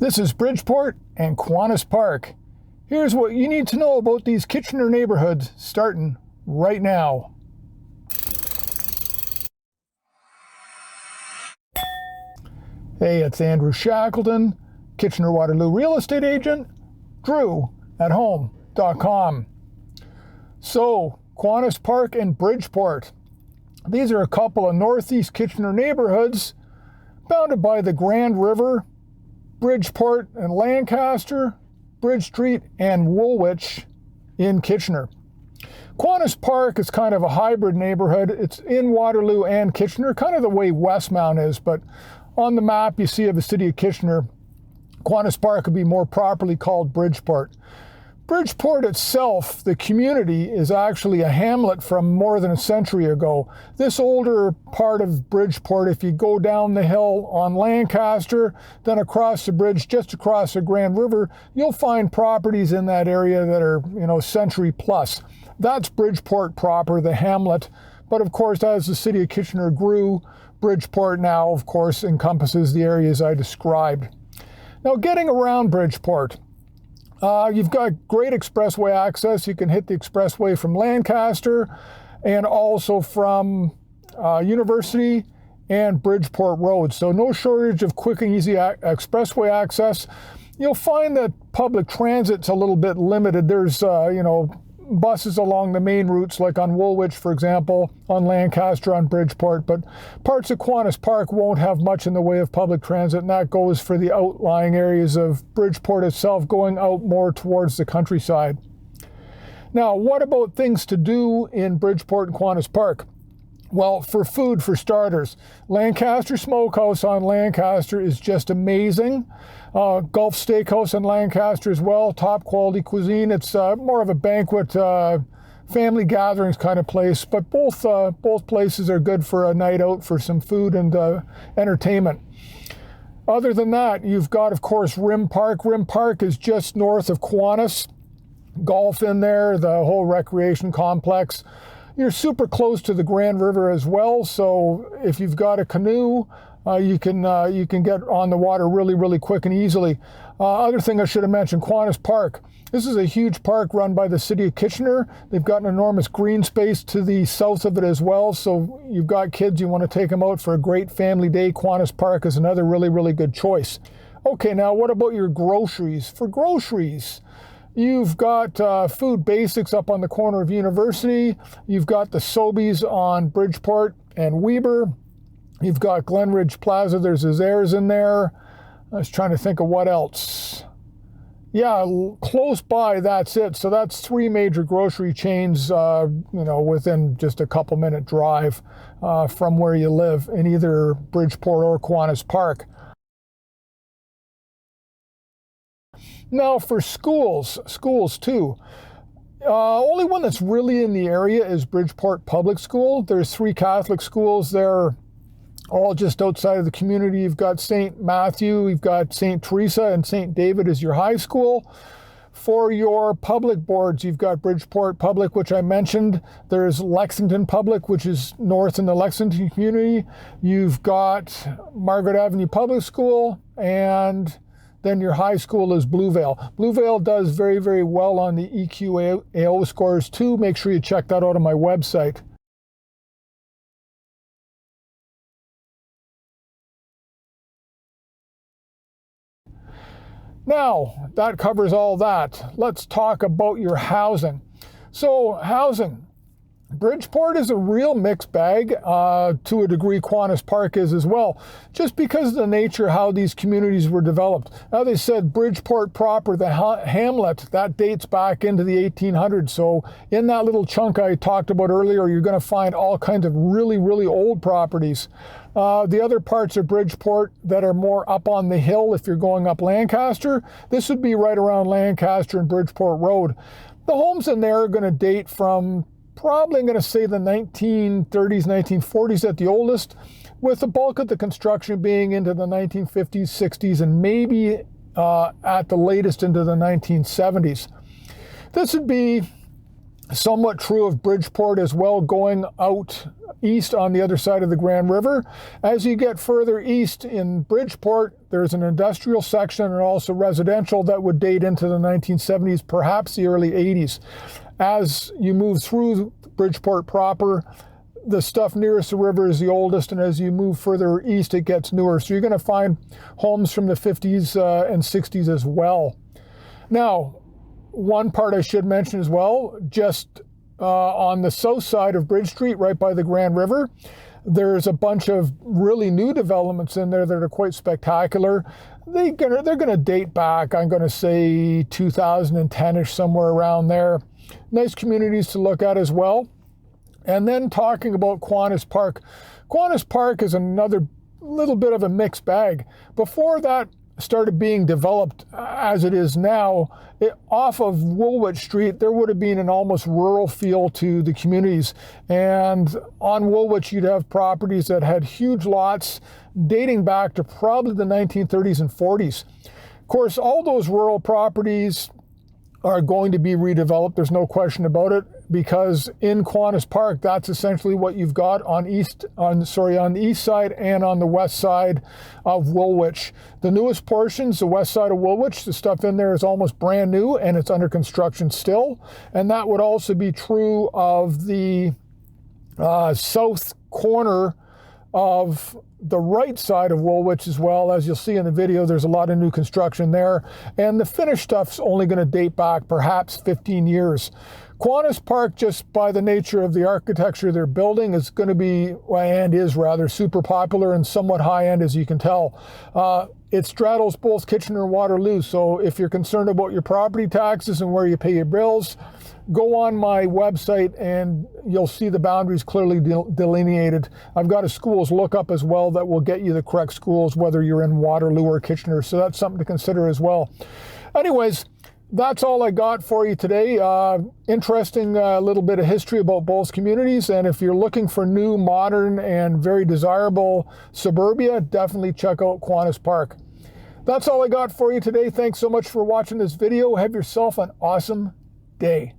This is Bridgeport and Kiwanis Park. Here's what you need to know about these Kitchener neighborhoods starting right now. Hey, it's Andrew Shackleton, Kitchener Waterloo real estate agent, drew@home.com. So, Kiwanis Park and Bridgeport. These are a couple of northeast Kitchener neighborhoods bounded by the Grand River, Bridgeport and Lancaster, Bridge Street and Woolwich in Kitchener. Kiwanis Park is kind of a hybrid neighborhood. It's in Waterloo and Kitchener, kind of the way Westmount is, but on the map you see of the city of Kitchener, Kiwanis Park would be more properly called Bridgeport. Bridgeport itself, the community, is actually a hamlet from more than a century ago. This older part of Bridgeport, if you go down the hill on Lancaster, then across the bridge, just across the Grand River, you'll find properties in that area that are, century plus. That's Bridgeport proper, the hamlet. But of course, as the city of Kitchener grew, Bridgeport now, of course, encompasses the areas I described. Now, getting around Bridgeport, you've got great expressway access. You can hit the expressway from Lancaster and also from University and Bridgeport Road. So no shortage of quick and easy expressway access. You'll find that public transit's a little bit limited. There's, buses along the main routes, like on Woolwich, for example, on Lancaster, on Bridgeport, but parts of Kiwanis Park won't have much in the way of public transit, and that goes for the outlying areas of Bridgeport itself, going out more towards the countryside. Now, what about things to do in Bridgeport and Kiwanis Park? Well, for food, for starters, Lancaster Smokehouse on Lancaster is just amazing. Gulf Steakhouse in Lancaster as well, top quality cuisine. It's more of a banquet, family gatherings kind of place, but both places are good for a night out for some food and entertainment. Other than that, you've got, of course, Rim Park. Rim Park is just north of Kiwanis. Golf in there, the whole recreation complex. You're super close to the Grand River as well, so if you've got a canoe, you can get on the water really, really quick and easily. Other thing I should have mentioned, Kiwanis Park. This is a huge park run by the city of Kitchener. They've got an enormous green space to the south of it as well, so you've got kids, you want to take them out for a great family day. Kiwanis Park is another really, really good choice. Okay, now what about your groceries? For groceries, you've got Food Basics up on the corner of University. You've got the Sobeys on Bridgeport and Weber. You've got Glenridge Plaza. There's a Zayres in there. I was trying to think of what else. Yeah, close by, that's it. So that's three major grocery chains, within just a couple minute drive from where you live in either Bridgeport or Kiwanis Park. Now for schools too. Only one that's really in the area is Bridgeport Public School. There's three Catholic schools there, all just outside of the community. You've got St. Matthew, you've got St. Teresa, and St. David is your high school. For your public boards, you've got Bridgeport Public, which I mentioned. There's Lexington Public, which is north in the Lexington community. You've got Margaret Avenue Public School, and then your high school is Bluevale. Bluevale does very, very well on the EQAO scores too. Make sure you check that out on my website. Now, that covers all that. Let's talk about your housing. So, housing. Bridgeport is a real mixed bag, to a degree Kiwanis Park is as well, just because of the nature of how these communities were developed. Now they said Bridgeport proper, the hamlet, that dates back into the 1800s. So in that little chunk I talked about earlier, you're going to find all kinds of really, really old properties. The other parts of Bridgeport that are more up on the hill, if you're going up Lancaster, this would be right around Lancaster and Bridgeport Road. The homes in there are going to date from probably I'm going to say the 1930s, 1940s at the oldest, with the bulk of the construction being into the 1950s, 60s, and maybe at the latest into the 1970s. This would be Somewhat true of Bridgeport as well, going out east on the other side of the Grand River. As you get further east in Bridgeport, there's an industrial section and also residential that would date into the 1970s, perhaps the early 80s. As you move through Bridgeport proper, the stuff nearest the river is the oldest, and as you move further east, it gets newer. So you're going to find homes from the 50s and 60s as well. Now, one part I should mention as well, just on the south side of Bridge Street, right by the Grand River, there's a bunch of really new developments in there that are quite spectacular. They're going to date back, I'm going to say 2010-ish, somewhere around there. Nice communities to look at as well. And then talking about Kiwanis Park. Kiwanis Park is another little bit of a mixed bag. Before that started being developed as it is now, off of Woolwich Street, there would have been an almost rural feel to the communities. And on Woolwich, you'd have properties that had huge lots dating back to probably the 1930s and 40s. Of course, all those rural properties are going to be redeveloped. There's no question about it, because in Kiwanis Park, that's essentially what you've got on the east side and on the west side of Woolwich. The newest portions, the west side of Woolwich, the stuff in there is almost brand new and it's under construction still. And that would also be true of the south corner of the right side of Woolwich as well. As you'll see in the video, there's a lot of new construction there. And the finished stuff's only going to date back perhaps 15 years. Kiwanis Park, just by the nature of the architecture they're building, is going to be, and is rather, super popular and somewhat high-end, as you can tell. It straddles both Kitchener and Waterloo, so if you're concerned about your property taxes and where you pay your bills, go on my website and you'll see the boundaries clearly delineated. I've got a schools lookup as well that will get you the correct schools, whether you're in Waterloo or Kitchener, so that's something to consider as well. Anyways, that's all I got for you today. Interesting little bit of history about both communities, and if you're looking for new, modern, and very desirable suburbia, definitely check out Kiwanis Park. That's all I got for you today. Thanks so much for watching this video. Have yourself an awesome day.